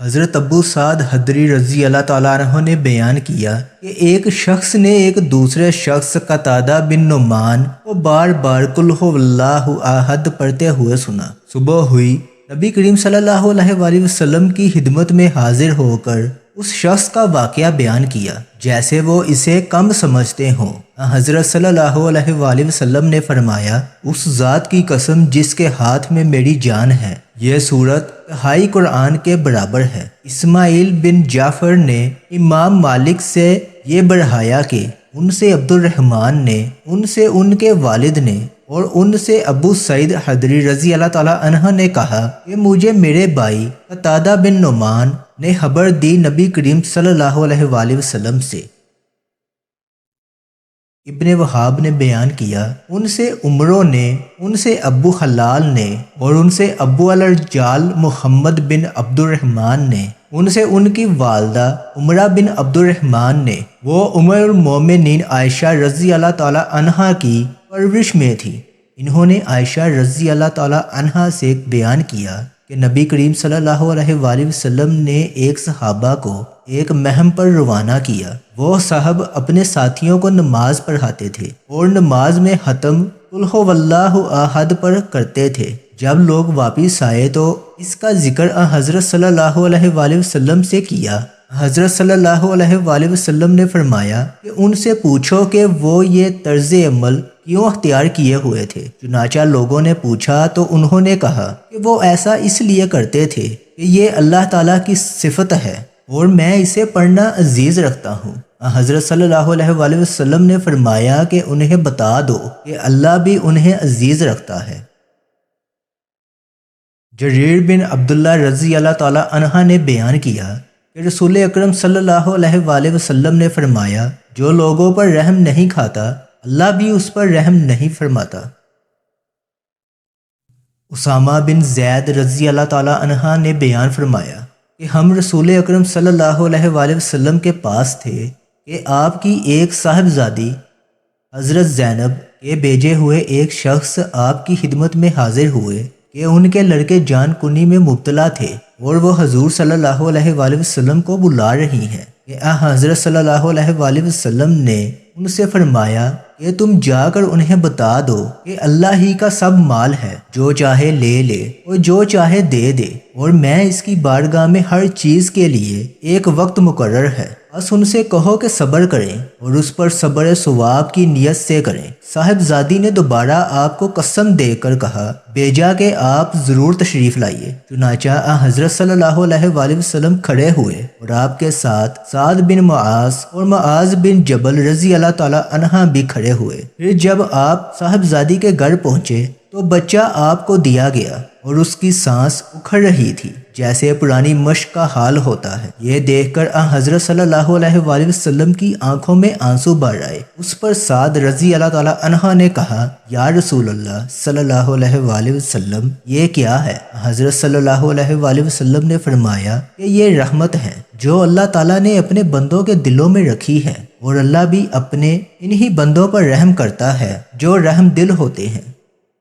حضرت ابو سعد خدری رضی اللہ تعالیٰ عنہ نے بیان کیا کہ ایک شخص نے ایک دوسرے شخص قتادہ بن نعمان کو بار بار قل هو اللہ احد پڑھتے ہوئے سنا۔ صبح ہوئی، نبی کریم صلی اللہ علیہ وآلہ وسلم کی خدمت میں حاضر ہو کر اس شخص کا واقعہ بیان کیا جیسے وہ اسے کم سمجھتے ہوں۔ حضرت صلی اللہ علیہ وآلہ وسلم نے فرمایا، اس ذات کی قسم جس کے ہاتھ میں میری جان ہے، یہ سورت تہائی قرآن کے برابر ہے۔ اسماعیل بن جعفر نے امام مالک سے یہ بڑھایا کہ ان سے عبد الرحمن نے، ان سے ان کے والد نے اور ان سے ابو سعید خدری رضی اللہ تعالیٰ عنہ نے کہا کہ مجھے میرے بھائی قتادہ بن نعمان نے خبر دی نبی کریم صلی اللہ علیہ وآلہ وسلم سے۔ ابن وہاب نے بیان کیا، ان سے عمرو نے، ان سے ابو حلال نے اور ان سے ابو الرجال محمد بن عبد الرحمن نے، ان سے ان کی والدہ عمرہ بن عبد الرحمن نے، وہ ام المومنین عائشہ رضی اللہ تعالی عنہا کی پرورش میں تھی۔ انہوں نے عائشہ رضی اللہ تعالی عنہا سے بیان کیا کہ نبی کریم صلی اللہ علیہ وآلہ وسلم نے ایک صحابہ کو ایک مہم پر روانہ کیا۔ وہ صاحب اپنے ساتھیوں کو نماز پڑھاتے تھے اور نماز میں ختم قل هو اللہ احد پر کرتے تھے۔ جب لوگ واپس آئے تو اس کا ذکر حضرت صلی اللہ علیہ وآلہ وسلم سے کیا۔ حضرت صلی اللہ علیہ وآلہ وسلم نے فرمایا کہ ان سے پوچھو کہ وہ یہ طرز عمل کیوں اختیار کیے ہوئے تھے۔ چنانچہ لوگوں نے پوچھا تو انہوں نے کہا کہ وہ ایسا اس لیے کرتے تھے کہ یہ اللہ تعالیٰ کی صفت ہے اور میں اسے پڑھنا عزیز رکھتا ہوں۔ حضرت صلی اللہ علیہ وآلہ وسلم نے فرمایا کہ انہیں بتا دو کہ اللہ بھی انہیں عزیز رکھتا ہے۔ جریر بن عبداللہ رضی اللہ تعالی عنہ نے بیان کیا کہ رسول اکرم صلی اللہ علیہ وآلہ وسلم نے فرمایا، جو لوگوں پر رحم نہیں کھاتا اللہ بھی اس پر رحم نہیں فرماتا۔ اسامہ بن زید رضی اللہ تعالی عنہ نے بیان فرمایا کہ ہم رسول اکرم صلی اللہ علیہ وآلہ وسلم کے پاس تھے کہ آپ کی ایک صاحبزادی حضرت زینب کے بھیجے ہوئے ایک شخص آپ کی خدمت میں حاضر ہوئے کہ ان کے لڑکے جان کنی میں مبتلا تھے اور وہ حضور صلی اللہ علیہ وآلہ وسلم کو بلا رہی ہیں کہ حضرت صلی اللہ علیہ وآلہ وسلم نے ان سے فرمایا کہ تم جا کر انہیں بتا دو کہ اللہ ہی کا سب مال ہے، جو چاہے لے لے اور جو چاہے دے دے، اور میں اس کی بارگاہ میں ہر چیز کے لیے ایک وقت مقرر ہے۔ بس ان سے کہو کہ صبر کریں اور اس پر صبر ثواب کی نیت سے کریں۔ صاحبزادی نے دوبارہ آپ کو قسم دے کر کہا، بیجا کہ آپ ضرور تشریف لائیے۔ چنانچہ حضرت صلی اللہ علیہ وآلہ وسلم کھڑے ہوئے اور آپ کے ساتھ سعد بن معاذ اور معاذ بن جبل رضی اللہ تعالی عنہ بھی کھڑے ہوئے۔ پھر جب آپ صاحبزادی کے گھر پہنچے تو بچہ آپ کو دیا گیا اور اس کی سانس اکھڑ رہی تھی جیسے پرانی مشق کا حال ہوتا ہے۔ یہ دیکھ کر حضرت صلی اللہ علیہ وآلہ وسلم کی آنکھوں میں آنسو بھر آئے۔ اس پر سعد رضی اللہ تعالی عنہ نے کہا، یا رسول اللہ صلی اللہ علیہ وآلہ وسلم، یہ کیا ہے؟ حضرت صلی اللہ علیہ وآلہ وسلم نے فرمایا کہ یہ رحمت ہے جو اللہ تعالیٰ نے اپنے بندوں کے دلوں میں رکھی ہے، اور اللہ بھی اپنے انہی بندوں پر رحم کرتا ہے جو رحم دل ہوتے ہیں۔